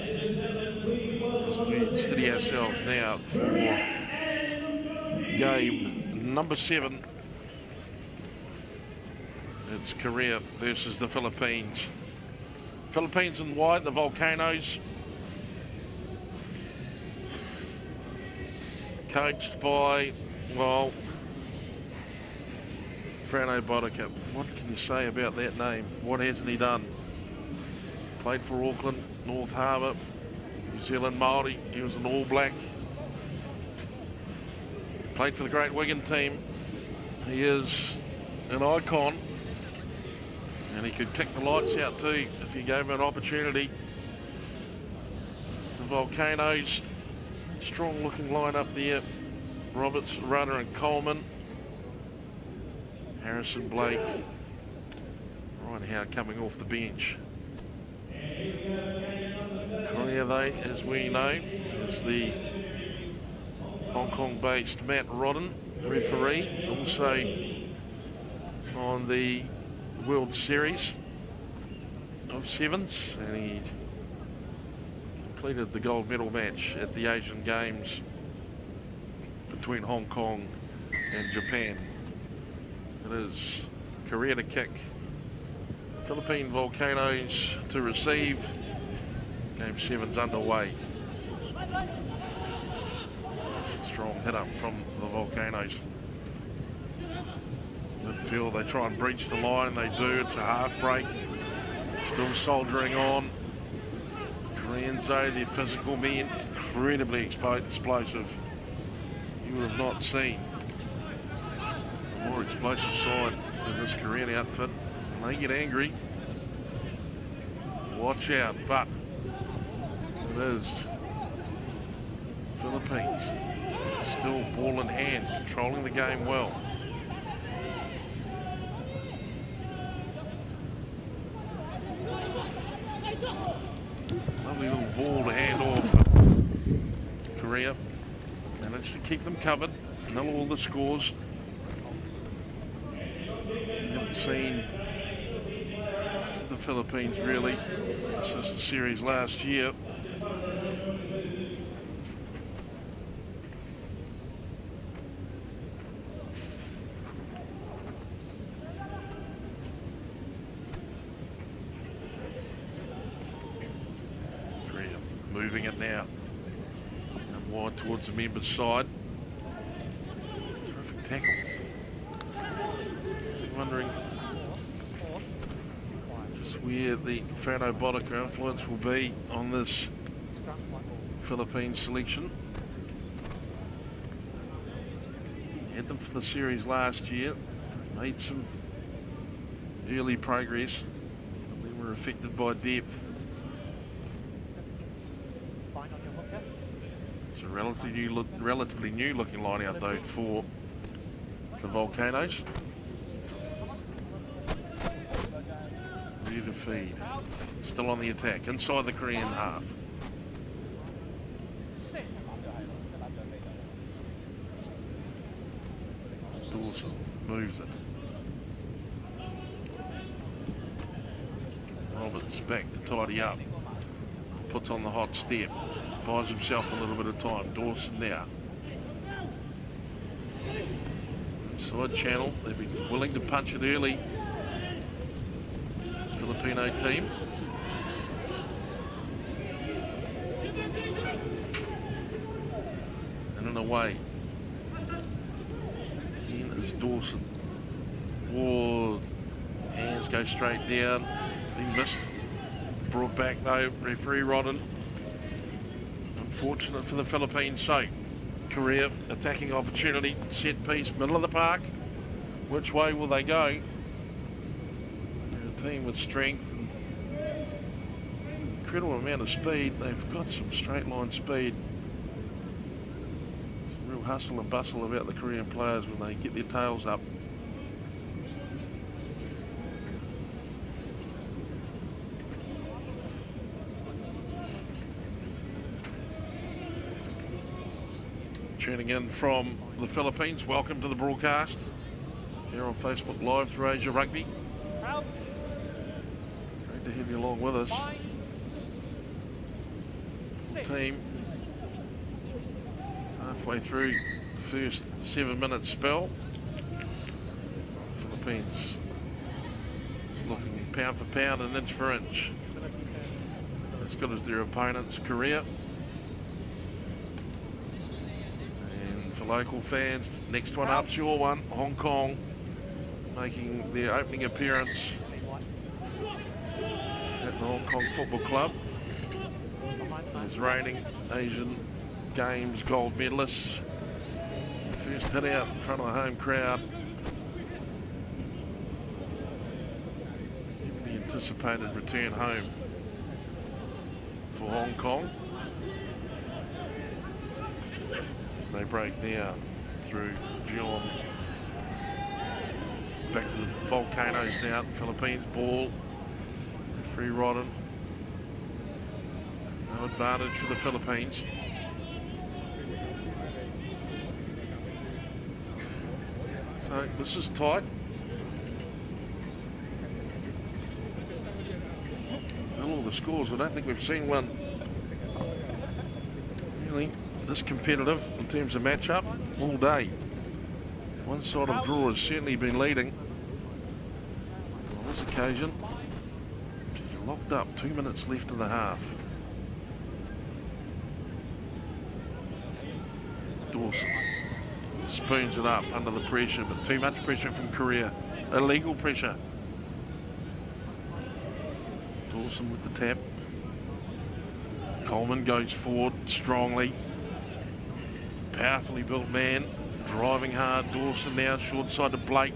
As we steady ourselves now for game number 7. It's Korea versus the Philippines. Philippines in white, the Volcanoes. Coached by, well, Frano Bodicka. What can you say about that name? What hasn't he done? Played for Auckland, North Harbour, New Zealand Māori. He was an All Black. Played for the Great Wigan team. He is an icon. And he could kick the lights out too if you gave him an opportunity. The Volcanoes, strong looking lineup there. Roberts, Rudder and Coleman. Harrison Blake. Ryan Howe coming off the bench. Korea, they, as we know, is the Hong Kong based Matt Rodden, referee. Also on the World Series of Sevens, and he completed the gold medal match at the Asian Games between Hong Kong and Japan. It is Korea to kick, Philippine Volcanoes to receive. Game 7's underway. Strong hit up from the Volcanoes. Midfield, they try and breach the line. They do. It's a half break. Still soldiering on. Koreans, though, they're physical men, incredibly explosive. You would have not seen a more explosive side than this Korean outfit. And they get angry. Watch out, but it is Philippines. Still ball in hand, controlling the game well. Lovely little ball to hand off, but Korea managed to keep them covered. Nil all the scores. We haven't seen the Philippines really since the series last year. Moving it now. And wide towards the members' side. Terrific tackle. Wondering just where the Frano Bodicka influence will be on this Philippine selection. He had them for the series last year. Made some early progress, but then were affected by depth. It's a relatively new looking line out though for the Volcanoes. Ready to feed. Still on the attack, inside the Korean half. Dawson moves it. Roberts back to tidy up. Puts on the hot step. Buys himself a little bit of time. Dawson now. Inside channel. They've been willing to punch it early. Filipino team. And in a way. 10 is Dawson. Whoa. Hands go straight down. He missed. Brought back though. Referee Rodden. Unfortunate for the Philippines. So Korea attacking opportunity, set piece, middle of the park. Which way will they go? They're a team with strength and incredible amount of speed. They've got some straight line speed. Some real hustle and bustle about the Korean players when they get their tails up. Tuning in from the Philippines, welcome to the broadcast here on Facebook Live through Asia Rugby. Great to have you along with us. team. Halfway through the first 7-minute spell. Philippines looking pound for pound and inch for inch. As good as their opponents, Korea. And for local fans, next one up's your one, Hong Kong, making their opening appearance at the Hong Kong Football Club. As reigning Asian Games gold medalists. First hit out in front of the home crowd. Given the anticipated return home for Hong Kong. As they break now through Geelong. Back to the Volcanoes now, the Philippines ball. Free Rodden. No advantage for the Philippines. So this is tight. And all the scores, I don't think we've seen one really this competitive in terms of matchup all day. One side of draw has certainly been leading on this occasion. She's locked up, 2 minutes left in the half. Dawson spoons it up under the pressure, but too much pressure from Korea. Illegal pressure. Dawson with the tap. Coleman goes forward strongly. Powerfully built man, driving hard. Dawson now short side to Blake.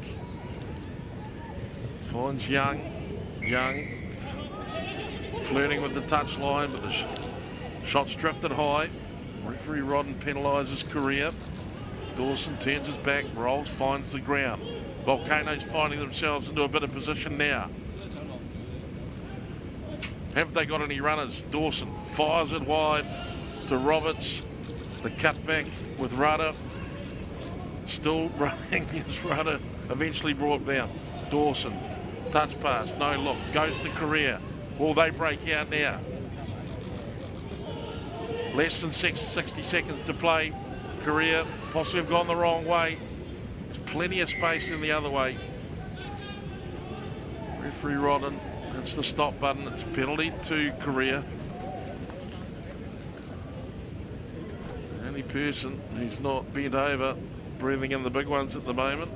Finds Young. Young flirting with the touchline, but the shot's drifted high. Referee Rodden penalises Korea. Dawson turns his back, rolls, finds the ground. Volcanoes finding themselves into a bit of position now. Have they got any runners? Dawson fires it wide to Roberts. The cutback with Rudder. Still running as Rudder eventually brought down. Dawson, touch pass, no look, goes to Korea. Will they break out now? Less than 60 seconds to play. Korea possibly have gone the wrong way. There's plenty of space in the other way. Referee Rodden hits the stop button. It's a penalty to Korea. The only person who's not bent over, breathing in the big ones at the moment,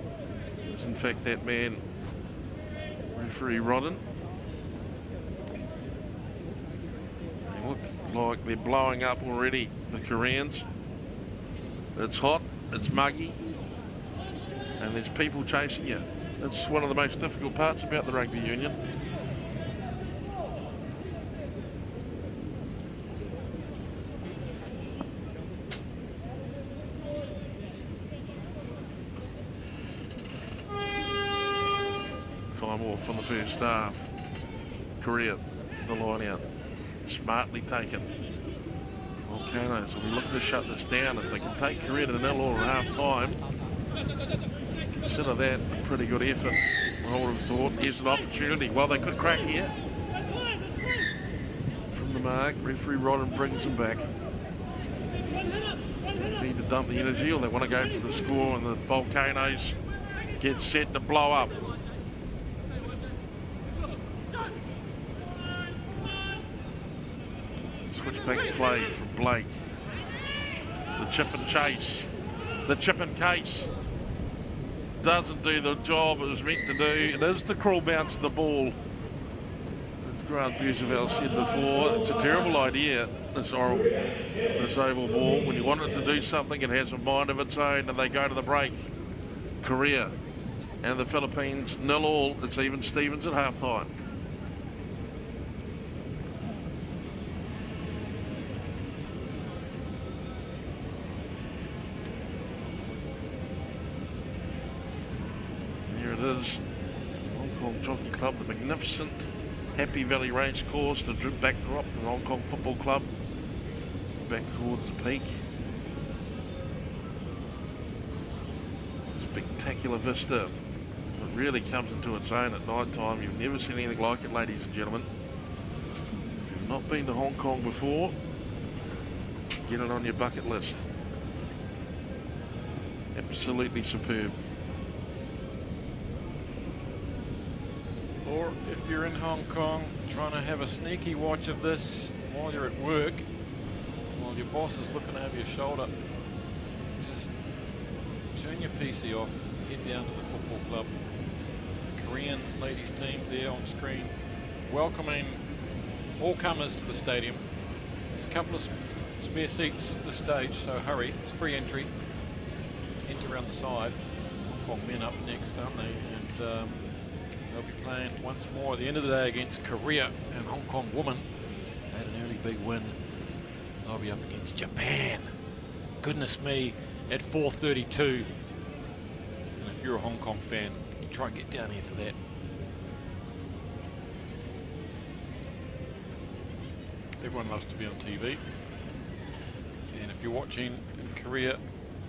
is in fact that man, referee Rodden. They look like they're blowing up already, the Koreans. It's hot, it's muggy, and there's people chasing you. That's one of the most difficult parts about the rugby union. Time off from the first half. Korea, the line out. Smartly taken. Volcanoes will be looking to shut this down. If they can take Korea to 0-0 at half time, consider that a pretty good effort. I would have thought. Here's an opportunity. Well, they could crack here. From the mark, referee Rodden brings them back. They need to dump the energy, or they want to go for the score, and the Volcanoes get set to blow up. Switchback play from Blake. The chip and chase. The chip and case doesn't do the job it was meant to do. It is the crawl bounce of the ball. As Grant Busevel said before, it's a terrible idea, this oval ball. When you want it to do something, it has a mind of its own, and they go to the break. Korea and the Philippines 0-0. It's even Stevens at halftime. Is Hong Kong Jockey Club, the magnificent Happy Valley Range course, the backdrop to the Hong Kong Football Club, back towards the peak. Spectacular vista. It really comes into its own at night time. You've never seen anything like it, ladies and gentlemen. If you've not been to Hong Kong before, Get it on your bucket list. Absolutely superb. Or if you're in Hong Kong trying to have a sneaky watch of this while you're at work, while your boss is looking over your shoulder, just turn your PC off, head down to the football club. Korean ladies team there on screen, welcoming all comers to the stadium. There's a couple of spare seats at this stage, so hurry. It's free entry. Enter around the side. Hong Kong men up next, aren't they? And they'll be playing once more at the end of the day against Korea, and Hong Kong women had an early big win. They'll be up against Japan. Goodness me, at 4:32. And if you're a Hong Kong fan, you try and get down here for that. Everyone loves to be on TV. And if you're watching in Korea,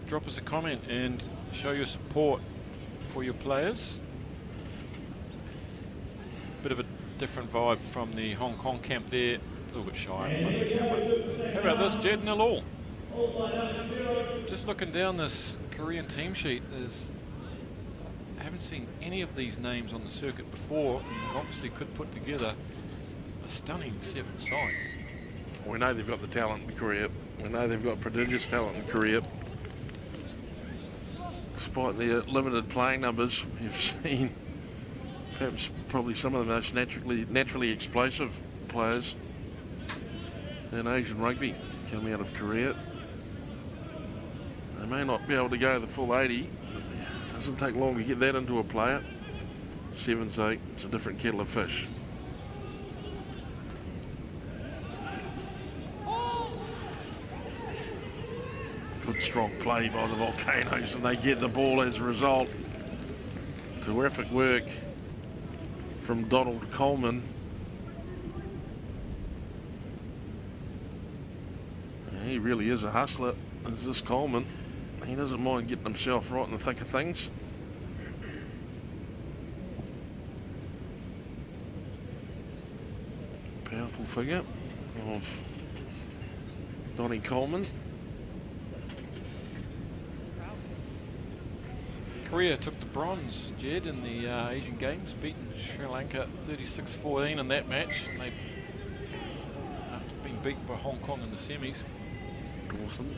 drop us a comment and show your support for your players. Bit of a different vibe from the Hong Kong camp there. A little bit shy in front of the camera. How about this, Jed? 0-0. Just looking down this Korean team sheet, I haven't seen any of these names on the circuit before, and obviously could put together a stunning 7 side. We know they've got the talent in Korea. We know they've got prodigious talent in Korea. Despite their limited playing numbers, you've seen perhaps probably some of the most naturally explosive players in Asian rugby coming out of Korea. They may not be able to go the full 80, but it doesn't take long to get that into a player. 7's 8, it's a different kettle of fish. Good strong play by the Volcanoes, and they get the ball as a result. Terrific work from Donald Coleman. He really is a hustler, is this Coleman. He doesn't mind getting himself right in the thick of things. Powerful figure of Donnie Coleman. Korea took the bronze, Jed, in the Asian Games, beating Sri Lanka 36-14 in that match. And they, after being beaten by Hong Kong in the semis. Awesome.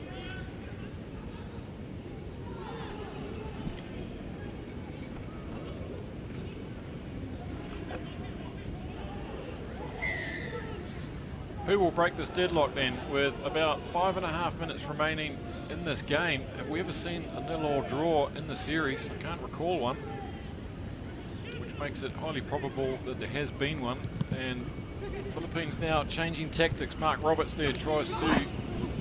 Who will break this deadlock then? With about 5.5 minutes remaining in this game, have we ever seen a 0-0 draw in the series? I can't recall one, which makes it highly probable that there has been one. And Philippines now changing tactics. Mark Roberts there tries to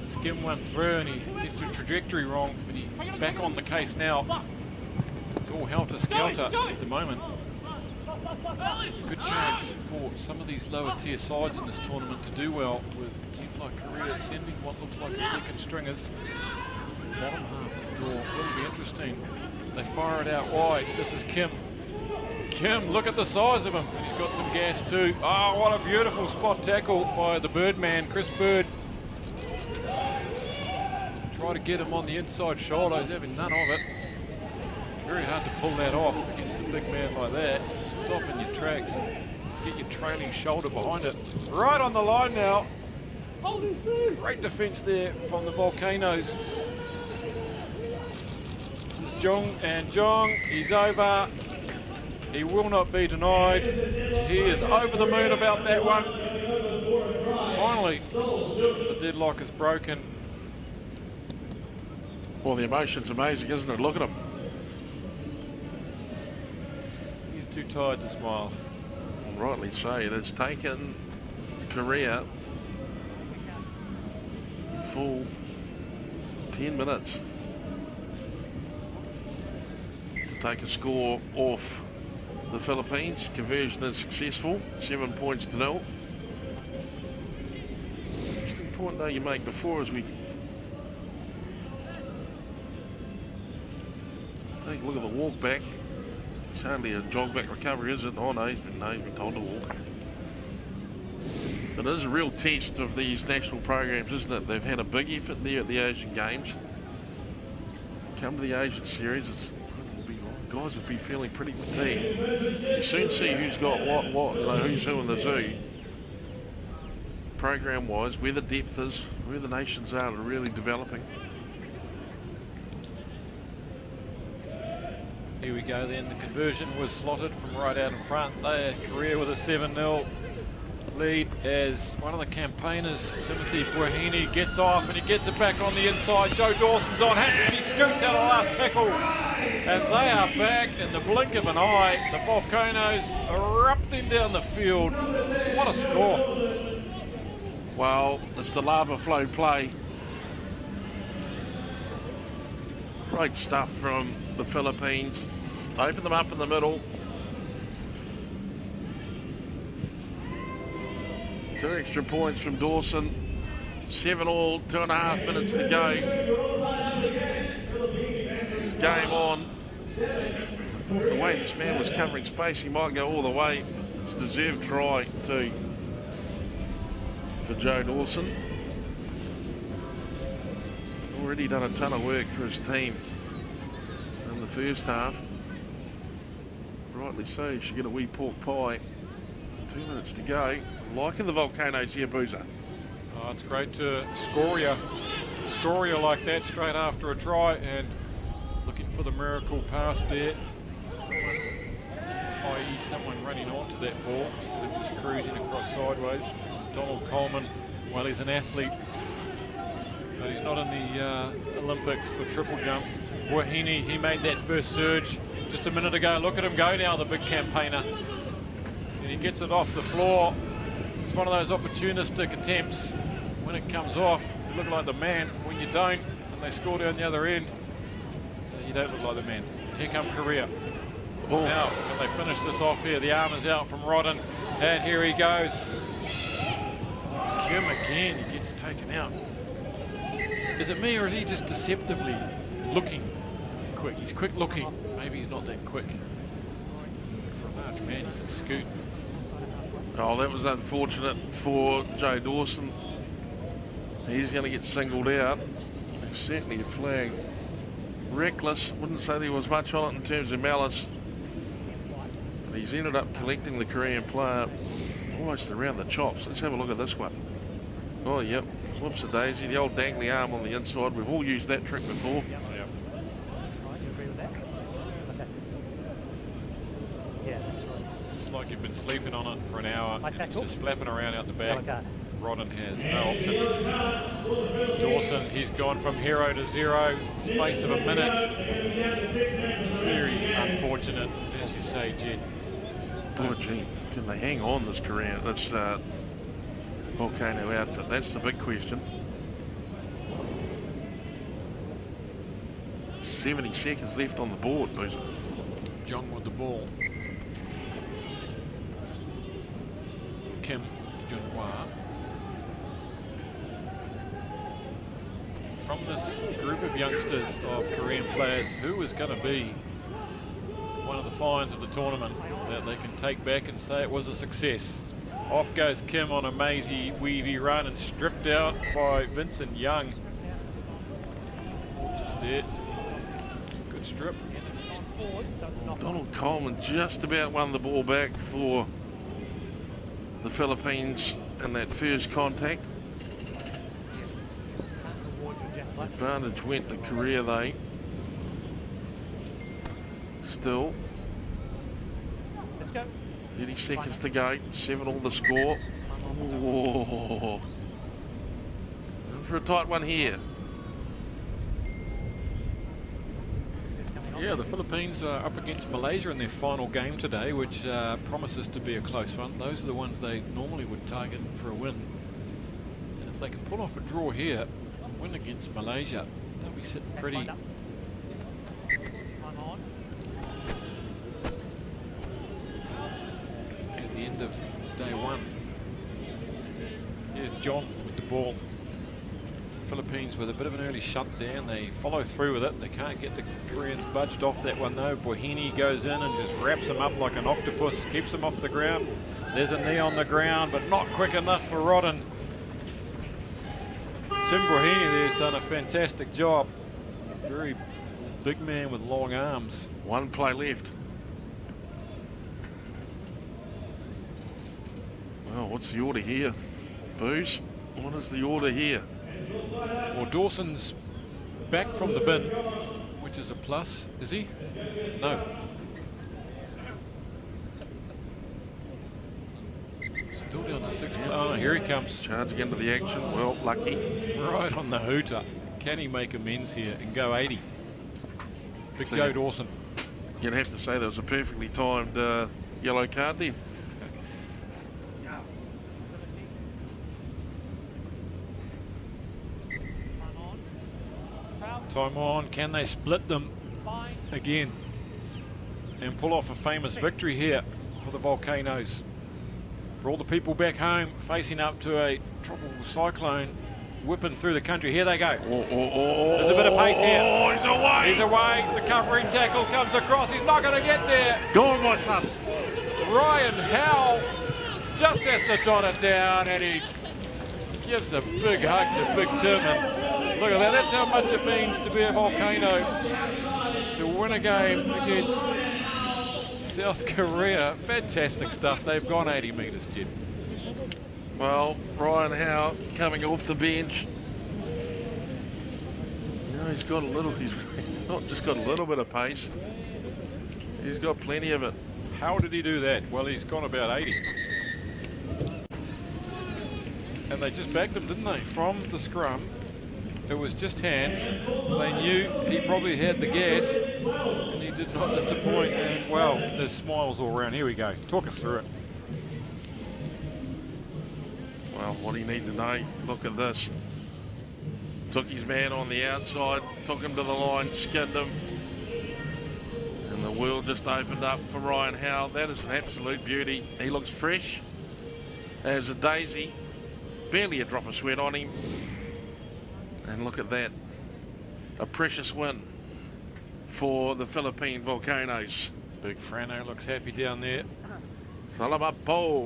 skim one through, and he gets the trajectory wrong, but he's back on the case now. It's all helter-skelter at the moment. Good chance for some of these lower tier sides in this tournament to do well, with teams like Korea sending what looks like a second stringers. Bottom half of the draw will be interesting. They fire it out wide. This is Kim. Kim, look at the size of him. And he's got some gas too. Oh, what a beautiful spot tackle by the Birdman, Chris Bird. Try to get him on the inside shoulder. He's having none of it. Very hard to pull that off against a big man like that. Just stop in your tracks and get your trailing shoulder behind it. Right on the line now. Great defence there from the Volcanoes. This is Jung, and Jung, he's over. He will not be denied. He is over the moon about that one. Finally, the deadlock is broken. Well, the emotion's amazing, isn't it? Look at him. He's too tired to smile. And rightly so. It's taken Korea full 10 minutes to take a score off the Philippines. Conversion is successful, 7 points to 0. Interesting point though you make before, as we take a look at the walk back. It's hardly a jog back recovery, is it? Oh no, he's been told to walk. It is a real test of these national programs, isn't it? They've had a big effort there at the Asian Games. Come to the Asian Series, guys have been feeling pretty fatigued. You soon see who's got what, you know, who's who in the zoo. Program-wise, where the depth is, where the nations are really developing. Here we go then, the conversion was slotted from right out in front there. Korea with a 7-0 lead as one of the campaigners, Timothy Buahini, gets off and he gets it back on the inside. Joe Dawson's on hand and he scoots out the last tackle. And they are back in the blink of an eye. The Volcanoes erupting down the field. What a score. Well, it's the lava flow play. Great stuff from the Philippines. Open them up in the middle. 2 extra points from Dawson. 7-all, 2.5 minutes to go. It's game on. I thought the way this man was covering space, he might go all the way. It's a deserved try too for Joe Dawson. Already done a ton of work for his team in the first half. Rightly so, he should get a wee pork pie. 2 minutes to go. I'm liking the Volcanoes here, Boozer. Oh, it's great to score you like that straight after a try, and looking for the miracle pass there. I.e. someone running onto that ball instead of just cruising across sideways. Donald Coleman, well, he's an athlete, but he's not in the Olympics for triple jump. Buahini, he made that first surge just a minute ago. Look at him go now, the big campaigner. And he gets it off the floor. It's one of those opportunistic attempts. When it comes off, you look like the man. When you don't, and they score down the other end, you don't look like the man. Here come Korea. Oh. Now, can they finish this off here? The arm is out from Rodden, and here he goes. Kim again, he gets taken out. Is it me, or is he just deceptively looking quick? He's quick looking. Maybe he's not that quick. For a large man, you can scoot. Oh, that was unfortunate for Joe Dawson. He's going to get singled out. There's certainly a flag. Reckless. Wouldn't say there was much on it in terms of malice. But he's ended up collecting the Korean player almost around the chops. Let's have a look at this one. Oh, yep. Whoops-a-daisy. The old dangly arm on the inside. We've all used that trick before. Yep. It's like you've been sleeping on it for an hour. It's just flapping around out the back. Rodden has no option. Dawson, he's gone from hero to zero in the space of a minute. Very unfortunate, as you say, Jed. Oh, gee. Can they hang on this Korean, this Volcano outfit? That's the big question. 70 seconds left on the board, Boozer. Jong with the ball. Kim Junhwa. From this group of youngsters of Korean players, who is going to be one of the finds of the tournament that they can take back and say it was a success? Off goes Kim on a mazy, weavy run and stripped out by Vincent Young. Unfortunate there. Good strip. Donald Coleman just about won the ball back for the Philippines in that first contact. Advantage went to Korea though. Still. Let's go. 30 seconds to go. 7-all the score. Oh. In for a tight one here. Yeah, the Philippines are up against Malaysia in their final game today, which promises to be a close one. Those are the ones they normally would target for a win. And if they can pull off a draw here, and win against Malaysia, they'll be sitting pretty. At the end of day one. Here's John with the ball. Philippines with a bit of an early shutdown. They follow through with it. They can't get the Koreans budged off that one though. Buahini goes in and just wraps them up like an octopus, keeps them off the ground. There's a knee on the ground, but not quick enough for Rodden. Tim Brahini there's done a fantastic job. Very big man with long arms. One play left. Well, what's the order here? Booze? What is the order here? Well, Dawson's back from the bin, which is a plus. Is he? No. Still down to 6. Oh, here he comes. Charging into the action. Well, lucky. Right on the hooter. Can he make amends here and go 80? Big Joe Dawson. You'd have to say that was a perfectly timed yellow card there. Time on. Can they split them again and pull off a famous victory here for the Volcanoes? For all the people back home facing up to a tropical cyclone whipping through the country. Here they go. There's a bit of pace here. Oh, he's away. He's away. The covering tackle comes across. He's not going to get there. Go on, my son. Ryan Howell just has to dot it down, and he gives a big hug to Big Tim. And look at that. That's how much it means to be a Volcano, to win a game against South Korea. Fantastic stuff. They've gone 80 metres, Jed. Well, Ryan Howe coming off the bench. You know, he's not just got a little bit of pace. He's got plenty of it. How did he do that? Well, he's gone about 80. And they just backed him, didn't they? From the scrum. It was just hands. They knew he probably had the gas, and he did not disappoint. And, well, there's smiles all around. Here we go. Talk us through it. Well, what do you need to know? Look at this. Took his man on the outside, took him to the line, skinned him. And the world just opened up for Ryan Howe. That is an absolute beauty. He looks fresh as a daisy. Barely a drop of sweat on him. And look at that. A precious win for the Philippine Volcanoes. Big Frano looks happy down there. Salamat po.